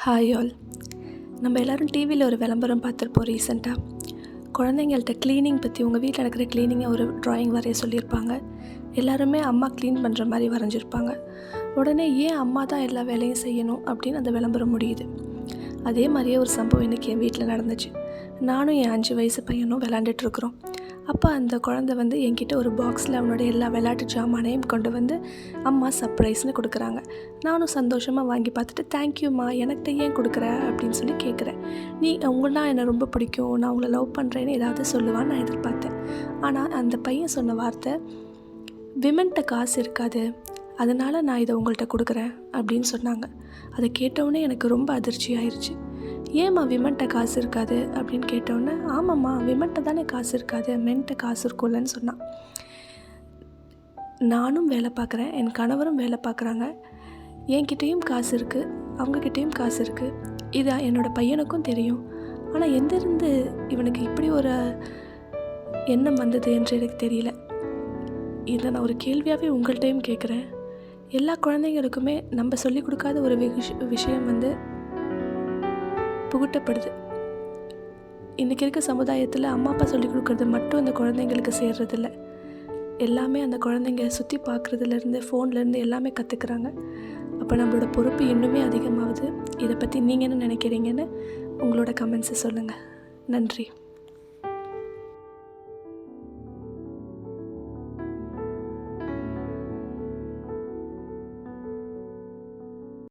Hi all. நம்ம எல்லோரும் டிவியில் ஒரு விளம்பரம் பார்த்துருப்போம் ரீசெண்டாக. குழந்தைங்கள்ட்ட க்ளீனிங் பற்றி, உங்கள் வீட்டில் நடக்கிற க்ளீனிங்கை ஒரு ட்ராயிங் வரைய சொல்லியிருப்பாங்க. எல்லாருமே அம்மா க்ளீன் பண்ணுற மாதிரி வரைஞ்சிருப்பாங்க. உடனே ஏன் அம்மா தான் எல்லா வேலையும் செய்யணும் அப்படின்னு அந்த விளம்பரம் முடியுது. அதே மாதிரியே ஒரு சம்பவம் இன்றைக்கி என் வீட்டில் நடந்துச்சு. நானும் என் 5 வயசு பையனும் விளாண்டுட்ருக்குறோம். அப்போ அந்த குழந்தை என்கிட்ட ஒரு பாக்ஸில் அவனோட எல்லா விளையாட்டு ஜாமானையும் கொண்டு அம்மா சர்ப்ரைஸ்னு கொடுக்குறாங்க. நானும் சந்தோஷமாக வாங்கி பார்த்துட்டு, தேங்க்யூம்மா, எனக்கிட்ட ஏன் கொடுக்குற அப்படின்னு சொல்லி கேட்குறேன். உங்களாம் என்னை ரொம்ப பிடிக்கும், நான் உங்களை லவ் பண்ணுறேன்னு ஏதாவது சொல்லுவான்னு நான் எதிர்பார்த்தேன். ஆனால் அந்த பையன் சொன்ன வார்த்தை, விமன்கிட்ட காசு இருக்காது, அதனால் நான் இதை உங்கள்கிட்ட கொடுக்குறேன் அப்படின்னு சொன்னாங்க. அதை கேட்டவுடனே எனக்கு ரொம்ப அதிர்ச்சி ஆயிடுச்சு. ஏம்மா விமன்கிட்ட காசு இருக்காது அப்படின்னு கேட்டோன்னே, ஆமாம்மா, விமன்கிட்ட தானே காசு இருக்காது, மென்கிட்ட காசு இருக்கும்லன்னு சொன்னான். நானும் வேலை பார்க்குறேன், என் கணவரும் வேலை பார்க்குறாங்க, என்கிட்டேயும் காசு இருக்குது, அவங்கக்கிட்டேயும் காசு இருக்குது. இது என்னோடய பையனுக்கும் தெரியும். ஆனால் எந்திருந்து இவனுக்கு இப்படி ஒரு எண்ணம் வந்தது என்று எனக்கு தெரியல. இதை நான் ஒரு கேள்வியாகவே உங்கள்கிட்டையும் கேட்குறேன். எல்லா குழந்தைங்களுக்குமே நம்ம சொல்லிக் கொடுக்காத ஒரு விஷயம் புகுட்டப்படுது. இன்றைக்கி இருக்க சமுதாயத்தில் அம்மா அப்பா சொல்லிக் கொடுக்குறது மட்டும் அந்த குழந்தைங்களுக்கு சேர்றதில்ல. எல்லாமே அந்த குழந்தைங்க சுற்றி பார்க்குறதுலேருந்து, ஃபோன்லேருந்து எல்லாமே கற்றுக்குறாங்க. அப்போ நம்மளோட பொறுப்பு இன்னுமே அதிகமாகுது. இதை பற்றி நீங்கள் என்ன நினைக்கிறீங்கன்னு உங்களோட கமெண்ட்ஸை சொல்லுங்கள். நன்றி.